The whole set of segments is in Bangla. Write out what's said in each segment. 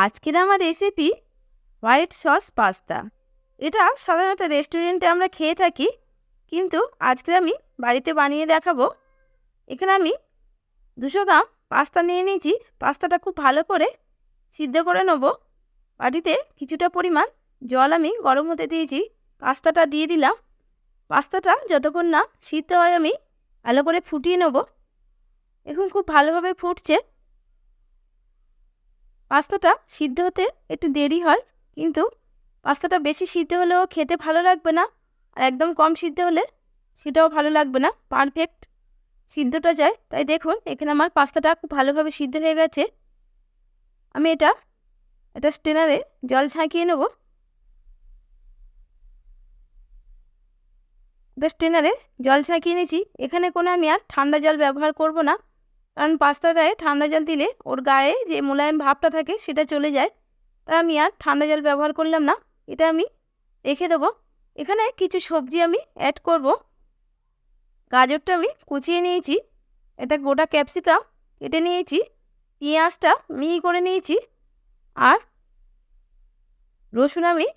আজকের আমার রেসিপি হোয়াইট সস পাস্তা। এটা সাধারণত রেস্টুরেন্টে আমরা খেয়ে থাকি, কিন্তু আজকে আমি বাড়িতে বানিয়ে দেখাবো। এখানে আমি 200 গ্রাম পাস্তা নিয়ে নিয়েছি। পাস্তাটা খুব ভালো করে সিদ্ধ করে নেব। বাটিতে কিছুটা পরিমাণ জল আমি গরম হতে দিয়েছি, পাস্তাটা দিয়ে দিলাম। পাস্তাটা যতক্ষণ না সিদ্ধ হয় আমি ভালো করে ফুটিয়ে নেব। এখন খুব ভালোভাবে ফুটছে। পাস্তাটা সিদ্ধ হতে একটু দেরি হয়, কিন্তু পাস্তাটা বেশি সিদ্ধ হলেও খেতে ভালো লাগবে না, আর একদম কম সিদ্ধ হলে সেটাও ভালো লাগবে না। পারফেক্ট সিদ্ধটা চাই। তাই দেখুন, এখানে আমার পাস্তাটা খুব ভালোভাবে সিদ্ধ হয়ে গেছে। আমি এটা স্ট্রেনারে জল ছাঁকিয়ে নেব। এটা স্ট্রেনারে জল ছাঁকিয়ে নিয়েছি। এখানে কোনো আমি আর ঠান্ডা জল ব্যবহার করব না, কারণ পাস্তাটায় ঠান্ডা জল দিলে ওর গায়ে যে মোলায়েম ভাবটা থাকে সেটা চলে যায়। তাই আমি আর ঠান্ডা জল ব্যবহার করলাম না। এটা আমি রেখে দেবো। এখানে কিছু সবজি আমি অ্যাড করব। গাজরটা আমি কুচিয়ে নিয়েছি, এটা গোটা ক্যাপসিকাম কেটে নিয়েছি, পেঁয়াজটা মিহি করে নিয়েছি, আর রসুন আমি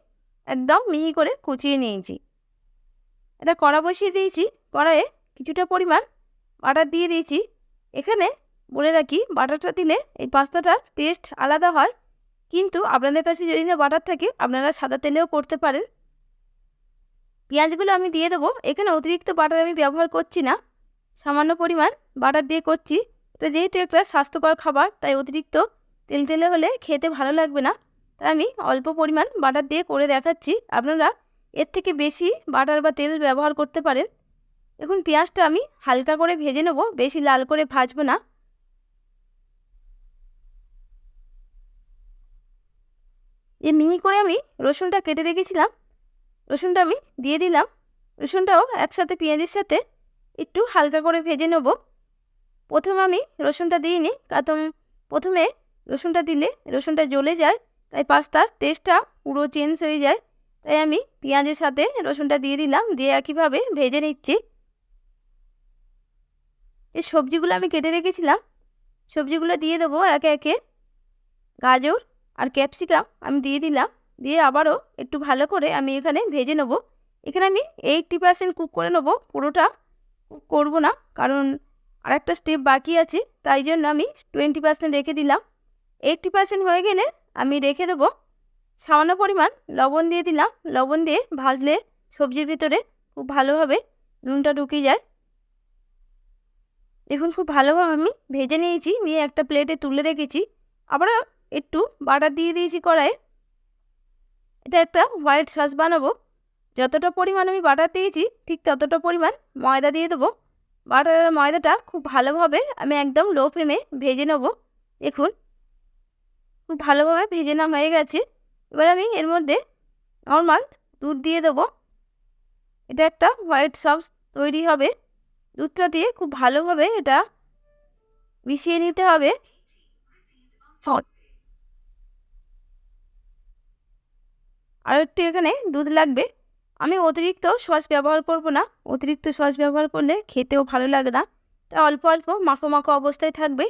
একদম মিহি করে কুচিয়ে নিয়েছি। এটা কড়া বসিয়ে দিয়েছি। কড়াইয়ে কিছুটা পরিমাণ বাটার দিয়ে দিয়েছি। এখানে বলে রাখি, বাটারটা দিলে এই পাস্তাটার টেস্ট আলাদা হয়, কিন্তু আপনাদের কাছে যদি না বাটার থাকে আপনারা সাদা তেলেও করতে পারেন। পেঁয়াজগুলো আমি দিয়ে দেবো। এখানে অতিরিক্ত বাটার আমি ব্যবহার করছি না, সামান্য পরিমাণ বাটার দিয়ে করছি। এটা যেহেতু একটা স্বাস্থ্যকর খাবার, তাই অতিরিক্ত তেলে হলে খেতে ভালো লাগবে না। তাই আমি অল্প পরিমাণ বাটার দিয়ে করে দেখাচ্ছি। আপনারা এর থেকে বেশি বাটার বা তেল ব্যবহার করতে পারেন। এখন পেঁয়াজটা আমি হালকা করে ভেজে নেব, বেশি লাল করে ভাজবো না। মিহি করে আমি রসুনটা কেটে রেখেছিলাম, রসুনটা আমি দিয়ে দিলাম। রসুনটাও একসাথে পেঁয়াজের সাথে একটু হালকা করে ভেজে নেব। প্রথমে আমি রসুনটা দিইনি, কারণ প্রথমে রসুনটা দিলে রসুনটা জ্বলে যায়, তাই পাস্তার টেস্টটা পুরো চেঞ্জ হয়ে যায়। তাই আমি পেঁয়াজের সাথে রসুনটা দিয়ে দিলাম, দিয়ে একইভাবে ভেজে নিচ্ছি। এই সবজিগুলো আমি কেটে রেখেছিলাম, সবজিগুলো দিয়ে দেবো একে একে। গাজর আর ক্যাপসিকাম আমি দিয়ে দিলাম, দিয়ে আবারও একটু ভালো করে আমি এখানে ভেজে নেব। এখানে আমি 80% কুক করে নেব, পুরোটা কুক করব না, কারণ আরেকটা স্টেপ বাকি আছে। তাই জন্য আমি 20% রেখে দিলাম। 80% হয়ে গেলে আমি রেখে দেবো। সামান্য পরিমাণ লবণ দিয়ে দিলাম। লবণ দিয়ে ভাজলে সবজির ভিতরে খুব ভালোভাবে নুনটা ঢুকে যায়। দেখুন, খুব ভালোভাবে আমি ভেজে নিয়েছি, নিয়ে একটা প্লেটে তুলে রেখেছি। আবার একটু বাটার দিয়ে দিয়েছি কড়াইয়ে। এটা একটা হোয়াইট সস বানাবো। যতটা পরিমাণ আমি বাটার দিয়েছি ঠিক ততটা পরিমাণ ময়দা দিয়ে দেবো। বাটার আর ময়দাটা খুব ভালোভাবে আমি একদম লো ফ্লেমে ভেজে নেব। দেখুন, খুব ভালোভাবে ভেজে নেওয়া হয়ে গেছে। এবার আমি এর মধ্যে নর্মাল দুধ দিয়ে দেবো। এটা একটা হোয়াইট সস তৈরি হবে। দুধটা দিয়ে খুব ভালোভাবে এটা মিশিয়ে নিতে হবে। আর একটু এখানে দুধ লাগবে। আমি অতিরিক্ত সস ব্যবহার করব না, অতিরিক্ত সস ব্যবহার করলে খেতেও ভালো লাগে না। তাই অল্প অল্প মাখো মাখো অবস্থায় থাকবে।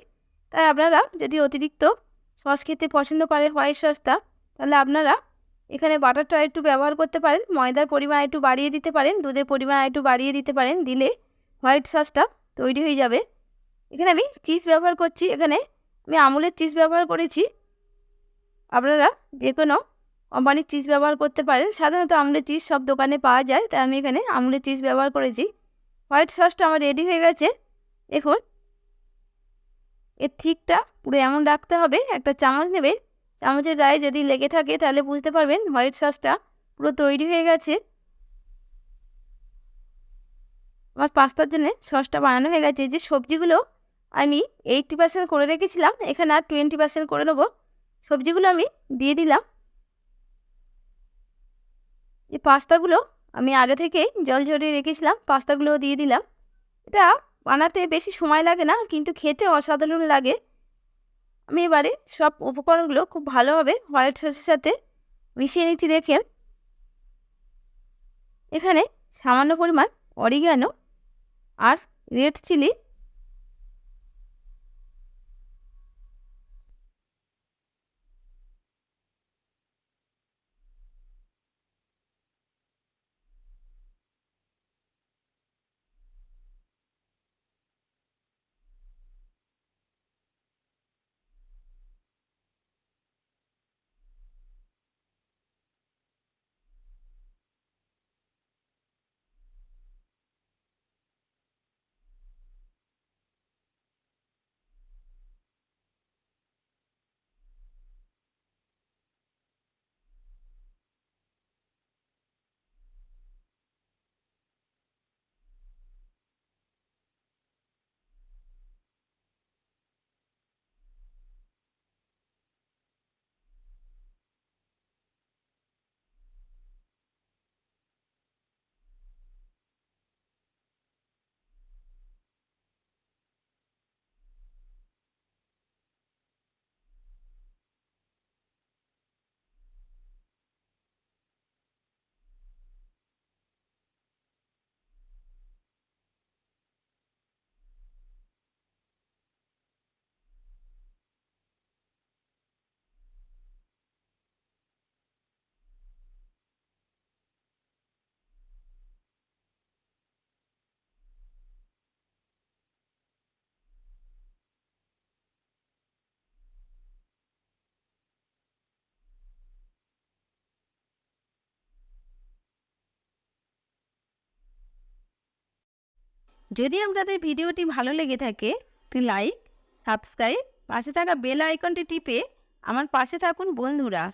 তাই আপনারা যদি অতিরিক্ত সস খেতে পছন্দ করেন হোয়াইট সসটা, তাহলে আপনারা এখানে বাটারটা একটু ব্যবহার করতে পারেন, ময়দার পরিমাণ একটু বাড়িয়ে দিতে পারেন, দুধের পরিমাণ একটু বাড়িয়ে দিতে পারেন। দিলে হোয়াইট সসটা তৈরি হয়ে যাবে। এখানে আমি চিজ ব্যবহার করছি। এখানে আমি আমুলের চিজ ব্যবহার করেছি। আপনারা যে কোনো কোম্পানির চিজ ব্যবহার করতে পারেন। সাধারণত আমুলের চিজ সব দোকানে পাওয়া যায়, তাই আমি এখানে আমুলের চিজ ব্যবহার করেছি। হোয়াইট সসটা আমার রেডি হয়ে গেছে। দেখুন, এর থিকটা পুরো এমন রাখতে হবে। একটা চামচ নেবেন, চামচের গায়ে যদি লেগে থাকে তাহলে বুঝতে পারবেন হোয়াইট সসটা পুরো তৈরি হয়ে গেছে। আমার পাস্তার জন্য সসটা বানানো হয়ে গেছে। যে সবজিগুলো আমি 80% করে রেখেছিলাম, এখানে আর 20% করে নেবো। সবজিগুলো আমি দিয়ে দিলাম। এই পাস্তাগুলো আমি আগে থেকেই জল ঝরিয়ে রেখেছিলাম, পাস্তাগুলোও দিয়ে দিলাম। এটা বানাতে বেশি সময় লাগে না, কিন্তু খেতে অসাধারণ লাগে। আমি এবারে সব উপকরণগুলো খুব ভালোভাবে হোয়াইট সসের সাথে মিশিয়ে নিচ্ছি। দেখেন, এখানে সামান্য পরিমাণ অরিগানো আর রেড চিলি, যদি আপনাদের ভিডিওটি ভালো লেগে থাকে একটি লাইক, সাবস্ক্রাইব, পাশে থাকা বেল আইকনটি টিপে আমার পাশে থাকুন বন্ধুরা।